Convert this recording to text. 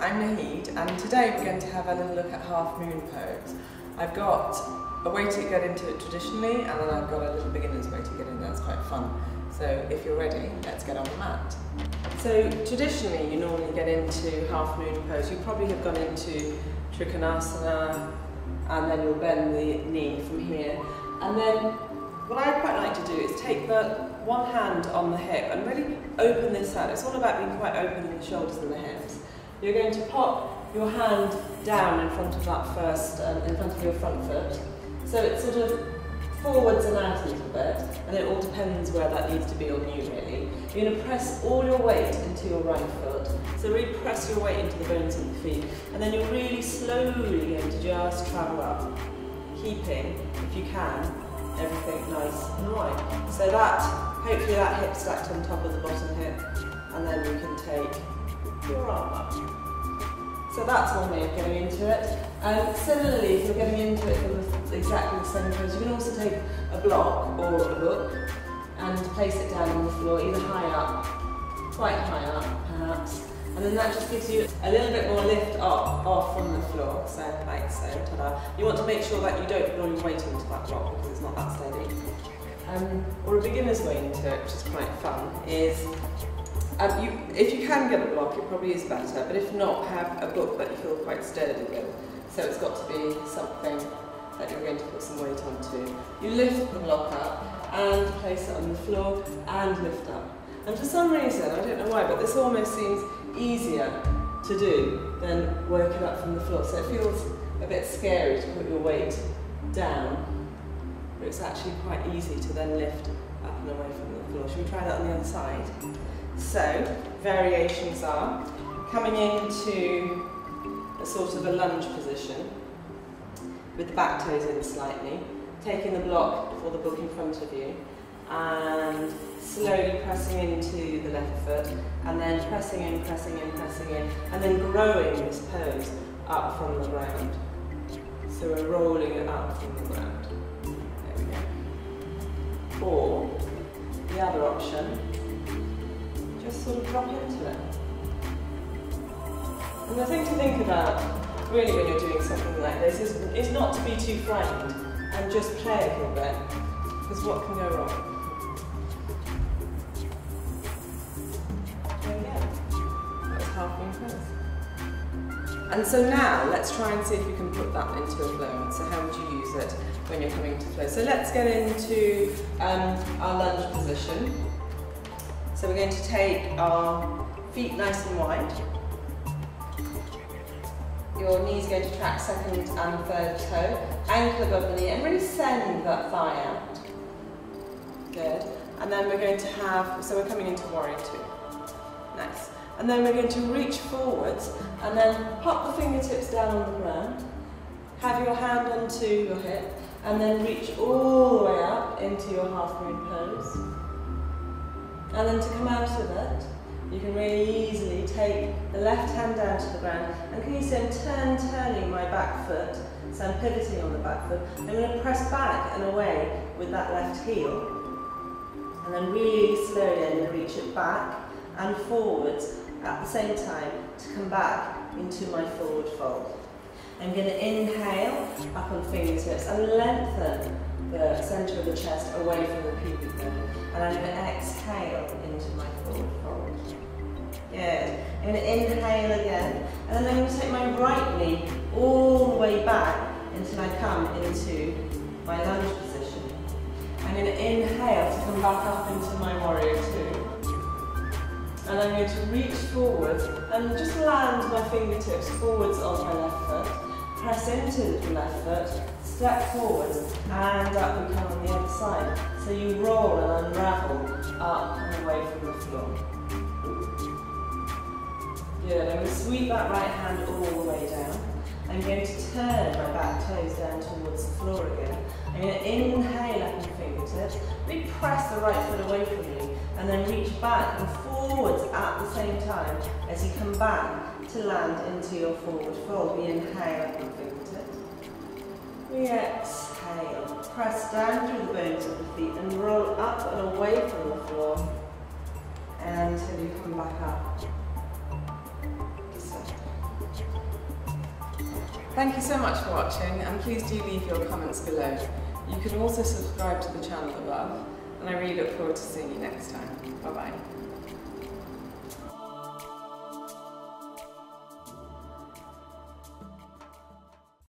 I'm Nahid, and today we're going to have a little look at half moon pose. I've got a way to get into it traditionally, and then I've got a little beginner's way to get in. That's quite fun. So if you're ready, let's get on the mat. So traditionally you normally get into half moon pose. You probably have gone into Trikonasana, and then you'll bend the knee from here. And then what I quite like to do is take the one hand on the hip and really open this out. It's all about being quite open in the shoulders and the hips. You're going to pop your hand down in front of that first, in front of your front foot. So it's sort of forwards and out a little bit, and it all depends where that needs to be on you really. You're going to press all your weight into your right foot. So really press your weight into the bones of the feet, and then you're really slowly going to just travel up, keeping, if you can, everything nice and wide. So that, hopefully that hip stacked on top of the bottom hip, and then you can take your arm up. So that's one way of getting into it. Similarly, if you're getting into it from exactly the same pose, you can also take a block or a book and place it down on the floor, either high up, quite high up perhaps, and then that just gives you a little bit more lift off from the floor, so like so, ta-da. You want to make sure that you don't put all your weight into that block because it's not that steady. Or a beginner's way into it, which is quite fun, is if you can get a block, it probably is better, but if not, have a book that you feel quite sturdy with. So it's got to be something that you're going to put some weight onto. You lift the block up and place it on the floor and lift up. And for some reason, I don't know why, but this almost seems easier to do than working up from the floor. So it feels a bit scary to put your weight down, but it's actually quite easy to then lift up and away from the floor. Should we try that on the other side? So, variations are coming into a sort of a lunge position with the back toes in slightly, taking the block or the book in front of you and slowly pressing into the left foot and then pressing in, pressing in, pressing in, and then growing this pose up from the ground. So we're rolling it up from the ground. There we go. Or the other option, just sort of drop into it. And the thing to think about, really, when you're doing something like this, is not to be too frightened and just play a little bit, because what can go wrong? There we go. That's half moon pose. And so now, let's try and see if we can put that into a flow. So how would you use it when you're coming to flow? So let's get into our lunge position. So we're going to take our feet nice and wide. Your knees are going to track second and third toe, ankle above the knee, and really send that thigh out. Good. And then we're going to have, so we're coming into warrior two. Nice. And then we're going to reach forwards, and then pop the fingertips down on the ground, have your hand onto your hip, and then reach all the way up into your half moon pose. And then to come out of it, you can really easily take the left hand down to the ground, and can you see I'm turning my back foot, so I'm pivoting on the back foot. I'm going to press back and away with that left heel, and then really slowly I'm going to reach it back and forwards at the same time to come back into my forward fold. I'm going to inhale up on fingertips and lengthen the centre of the chest away from the pubic bone, and I'm going to exhale into my forward fold. Good. I'm going to inhale again, and then I'm going to take my right knee all the way back until I come into my lunge position. I'm going to inhale to come back up into my warrior two. And I'm going to reach forward and just land my fingertips forwards on my left foot. Press into the left foot, step forwards, and up we come on the other side. So you roll and unravel up and away from the floor. Good. I'm going to sweep that right hand all the way down. I'm going to turn my back toes down towards the floor again. I'm going to inhale up your fingertips, really press the right foot away from you, and then reach back and forwards at the same time as you come back to land into your forward fold. We inhale up your fingertips. We exhale. Press down through the bones of the feet and roll up and away from the floor until you come back up. Thank you so much for watching, and please do leave your comments below. You can also subscribe to the channel above, and I really look forward to seeing you next time. Bye bye.